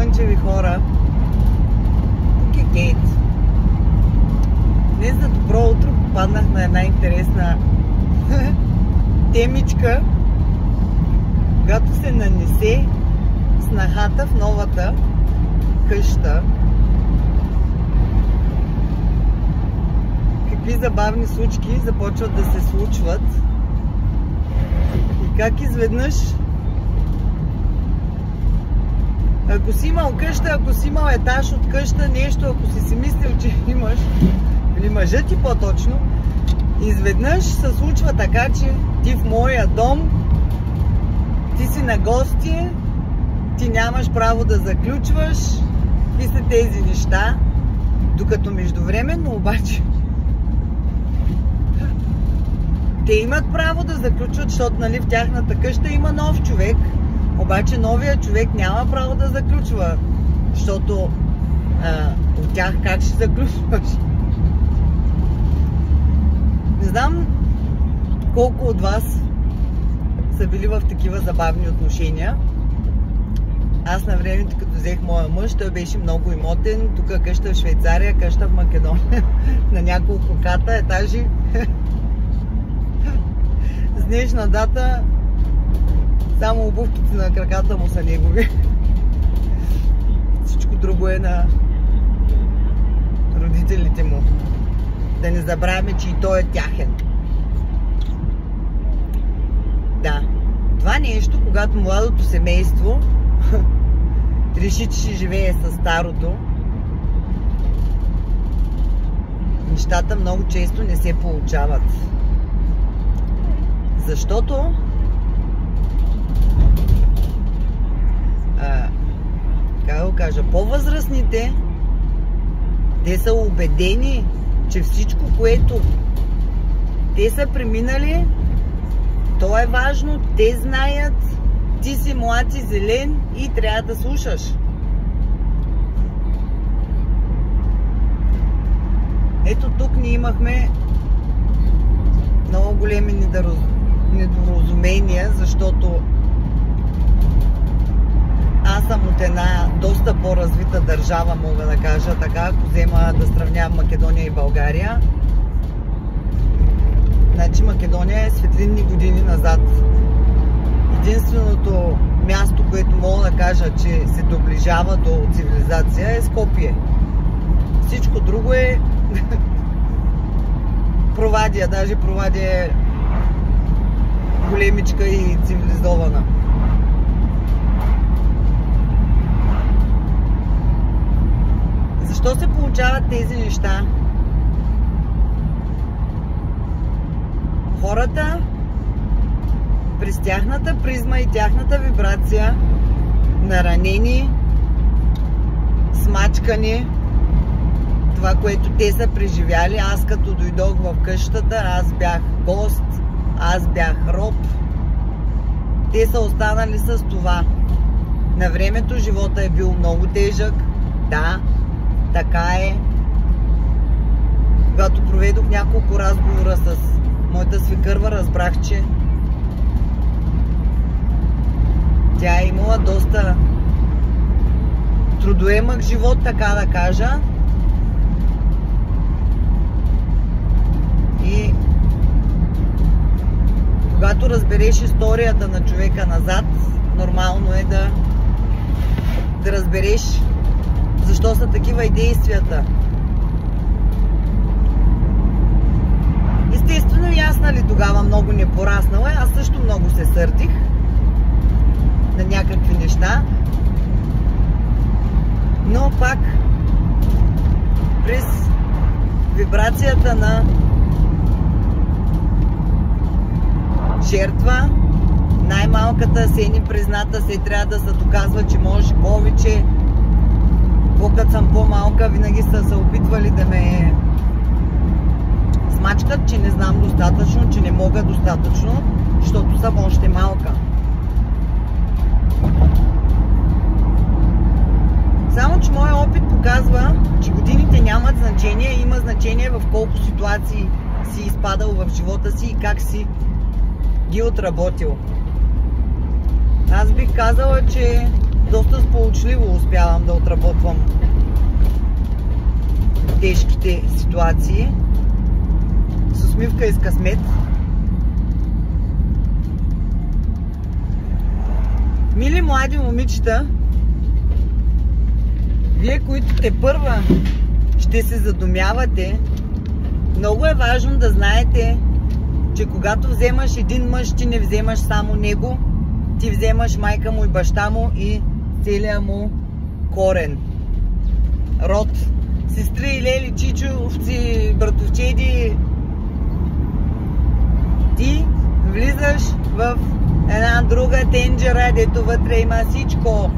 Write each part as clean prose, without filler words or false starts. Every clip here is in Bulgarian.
слънчеви хора. Тук е Кейт. Днес за добро утро попаднах на една интересна темичка, когато се нанесе снахата в новата къща. Какви забавни случки започват да се случват и как изведнъж, ако си имал къща, ако си имал етаж от къща, нещо, ако си мислил, че имаш, или мъжът ти по-точно, изведнъж се случва така, че ти в моя дом, ти си на гости, ти нямаш право да заключваш, и са тези неща, докато междувременно обаче те имат право да заключват, защото нали, в тяхната къща има нов човек, обаче новия човек няма право да заключва, защото от тях как ще заключваш? Не знам колко от вас са били в такива забавни отношения. Аз на времето, като взех моя мъж, той беше много имотен. Тук къща в Швейцария, къща в Македония, на няколко ката, етажи. С днешна дата само обувките на краката му са негови. Всичко друго е на родителите му. Да не забравяме, че и той е тяхен. Да, това нещо, когато младото семейство реши, че ще живее с старото, нещата много често не се получават. Защото как да го кажа, по-възрастните, те са убедени, че всичко, което те са преминали, то е важно, те знаят, ти си млад и зелен и трябва да слушаш. Ето тук ние имахме много големи недоразумения, защото аз съм от една доста по-развита държава, мога да кажа така, ако взема да сравнявам Македония и България. Значи Македония е светлинни години назад. Единственото място, което мога да кажа, че се доближава до цивилизация, е Скопие. Всичко друго е Провадия, даже Провадия е големичка и цивилизована. Защо се получават тези неща? Хората през тяхната призма и тяхната вибрация, наранени, смачкани, това, което те са преживяли. Аз като дойдох в къщата, аз бях гост, аз бях роб. Те са останали с това. На времето живота е бил много тежък, да, така е. Когато проведох няколко разговора с моята свекърва, разбрах, че тя е имала доста трудоемък живот, така да кажа. И когато разбереш историята на човека назад, нормално е да разбереш защо са такива и действията. Естествено и аз, нали, тогава много не пораснала. Аз също много се сърдих на някакви неща. Но пак през вибрацията на жертва, най-малката се ни призната, се трябва да се доказва, че може повече. Когато съм по-малка, винаги са се опитвали да ме смачкат, че не знам достатъчно, че не мога достатъчно, защото съм още малка. Само че моят опит показва, че годините нямат значение, има значение в колко ситуации си изпадал в живота си и как си ги отработил. Аз бих казала, че доста сполучливо успявам да отработвам тежките ситуации с усмивка и с късмет. Мили млади момичета, вие, които тепърва ще се задумявате, много е важно да знаете, че когато вземаш един мъж, ти не вземаш само него, ти вземаш майка му и баща му и целия му корен, род, сестри, лели, чичовци, братовчеди. Ти влизаш в една друга тенджера, дето вътре има всичко.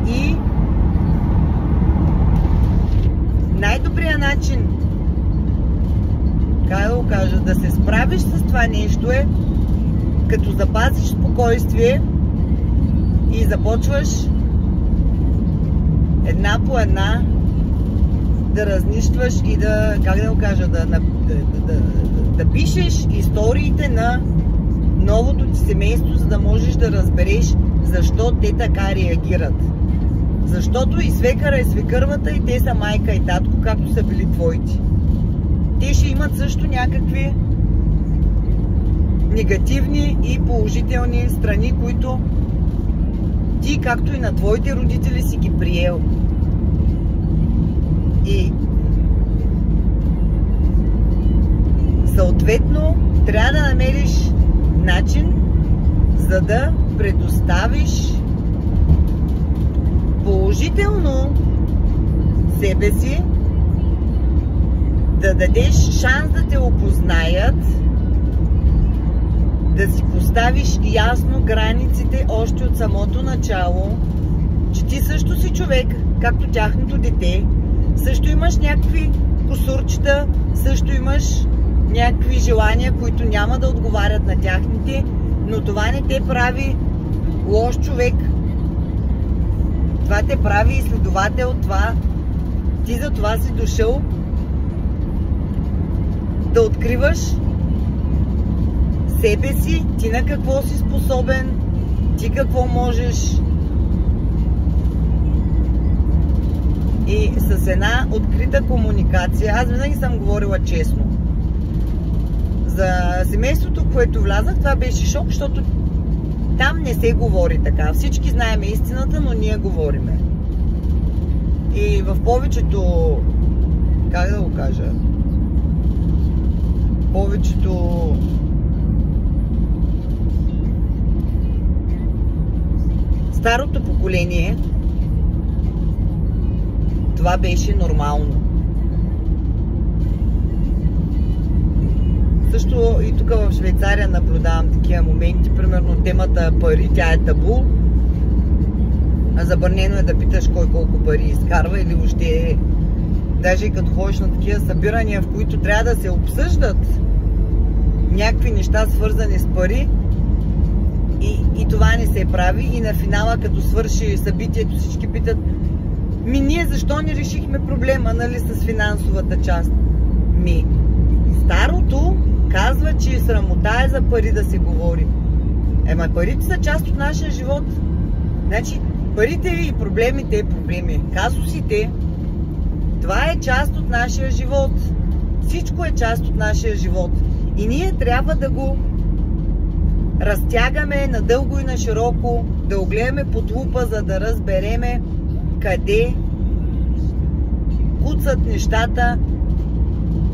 И най-добрият начин, как да го кажа, да се справиш с това нещо е, като запазиш спокойствие и започваш една по една да разнищваш и да, как да го кажа, да пишеш историите на новото ти семейство, за да можеш да разбереш защо те така реагират. Защото и свекъра, и свекървата, и те са майка и татко, както са били твоите. Те ще имат също някакви негативни и положителни страни, които ти, както и на твоите родители, си ги приел. И съответно трябва да намериш начин, за да предоставиш положително себе си, да дадеш шанс да те опознаят, да си поставиш ясно границите още от самото начало, че ти също си човек, както тяхното дете, също имаш някакви кусурчета, също имаш някакви желания, които няма да отговарят на тяхните, но това не те прави лош човек. Това те прави изследовател, ти за това си дошъл да откриваш себе си, ти на какво си способен, ти какво можеш. И с една открита комуникация, аз винаги съм говорила честно. За семейството, в което влязах, това беше шок, защото там не се говори така. Всички знаем истината, но ние говориме. И в повечето, как да го кажа, повечето старото поколение, това беше нормално. Също и тук в Швейцария наблюдавам такива моменти. Примерно темата пари, тя е табу. Забранено е да питаш кой колко пари изкарва или въобще даже и като ходиш на такива събирания, в които трябва да се обсъждат някакви неща, свързани с пари, и това не се прави. И на финала, като свърши събитието, всички питат: ние защо не решихме проблема, нали, с финансовата част? Старото казва, че срамота е за пари да се говори. Парите са част от нашия живот. Значи, парите и проблемите, казусите, това е част от нашия живот. Всичко е част от нашия живот. И ние трябва да го разтягаме надълго и на широко, да огледаме под лупа, за да разбереме къде куцат нещата,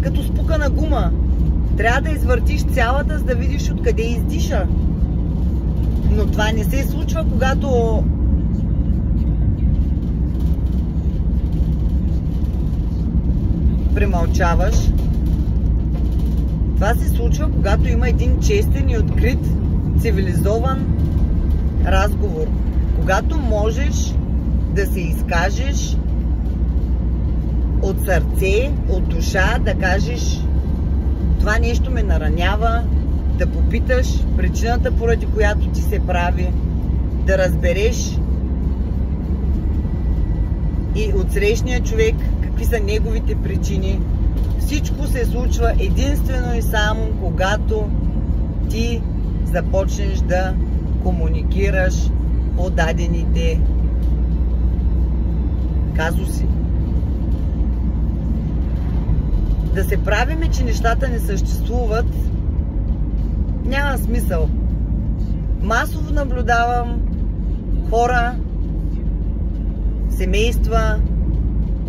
като спукана гума. Трябва да извъртиш цялата, за да видиш откъде издиша. Но това не се случва, когато премълчаваш. Това се случва, когато има един честен и открит, цивилизован разговор. Когато можеш да се изкажеш от сърце, от душа, да кажеш: това нещо ме наранява, да попиташ причината, поради която ти се прави, да разбереш и от срещния човек какви са неговите причини. Всичко се случва единствено и само когато ти започнеш да комуникираш по дадените казуси. Да се правиме, че нещата не съществуват, няма смисъл. Масово наблюдавам хора, семейства,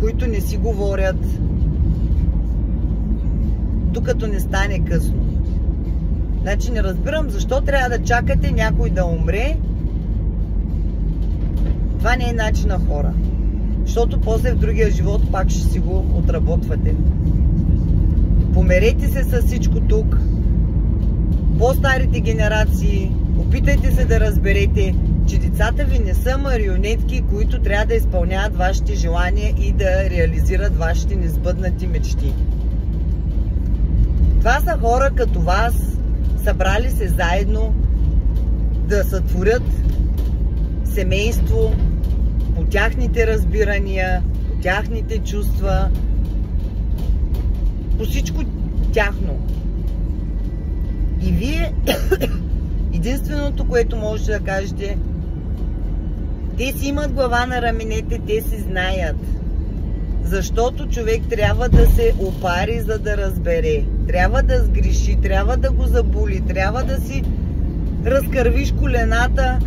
които не си говорят, докато не стане късно. Значи не разбирам защо трябва да чакате някой да умре. Това не е начин на хора. Защото после в другия живот пак ще си го отработвате. Померете се с всичко тук. По-старите генерации, опитайте се да разберете, че децата ви не са марионетки, които трябва да изпълняват вашите желания и да реализират вашите несбъднати мечти. Това са хора като вас, събрали се заедно да сътворят семейство по тяхните разбирания, по тяхните чувства, по всичко тяхно. И вие единственото, което можете да кажете, те си имат глава на раменете, те си знаят. Защото човек трябва да се опари, за да разбере. Трябва да сгреши, трябва да го заболи, трябва да си разкървиш колената,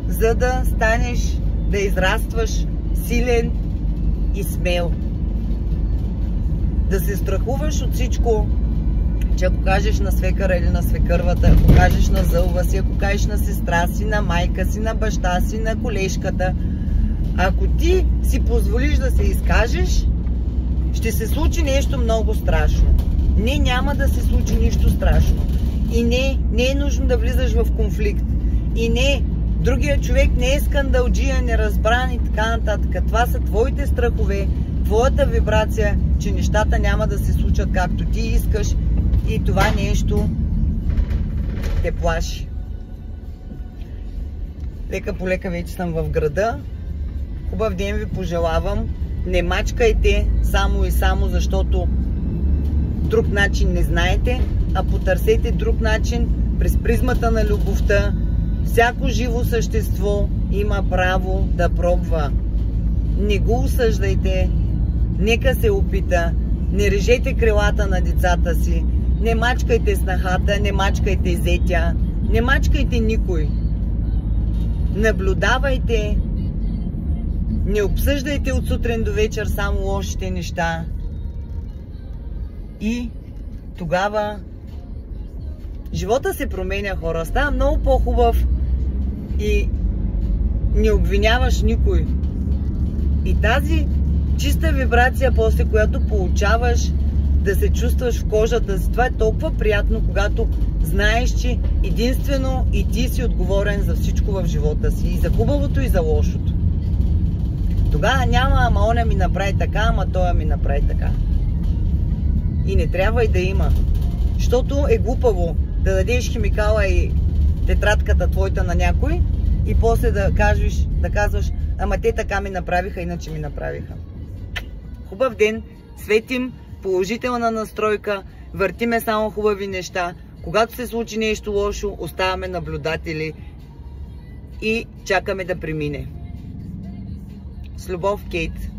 за да станеш, да израстваш силен и смел. Да се страхуваш от всичко, че ако кажеш на свекъра или на свекървата, ако кажеш на зълва си, ако кажеш на сестра си, на майка си, на баща си, на колежката, ако ти си позволиш да се изкажеш, ще се случи нещо много страшно. Не, няма да се случи нищо страшно. И не е нужно да влизаш в конфликт. И не, другия човек не е скандалджия, неразбран и така нататък. Това са твоите страхове, твоята вибрация, че нещата няма да се случат както ти искаш и това нещо те плаши. Лека по лека вече съм в града. Хубав ден ви пожелавам. Не мачкайте само и само защото друг начин не знаете, а потърсете друг начин през призмата на любовта. Всяко живо същество има право да пробва. Не го осъждайте, нека се опита. Не режете крилата на децата си, не мачкайте снахата, не мачкайте зетя, не мачкайте никой. Наблюдавайте, не обсъждайте от сутрин до вечер само лошите неща. И тогава живота се променя, хора. Става много по-хубав и не обвиняваш никой. И тази чиста вибрация, после която получаваш, да се чувстваш в кожата си, това е толкова приятно, когато знаеш, че единствено и ти си отговорен за всичко в живота си. И за хубавото, и за лошото. Тогава няма, ама оня ми направи така, ама той ми направи така. И не трябва и да има. Защото е глупаво да дадеш химикала и тетрадката твоята на някой и после да казваш, ама те така ми направиха, иначе ми направиха. Хубав ден, светим, положителна настройка, въртиме само хубави неща. Когато се случи нещо лошо, оставаме наблюдатели и чакаме да премине. С любов, Кейт.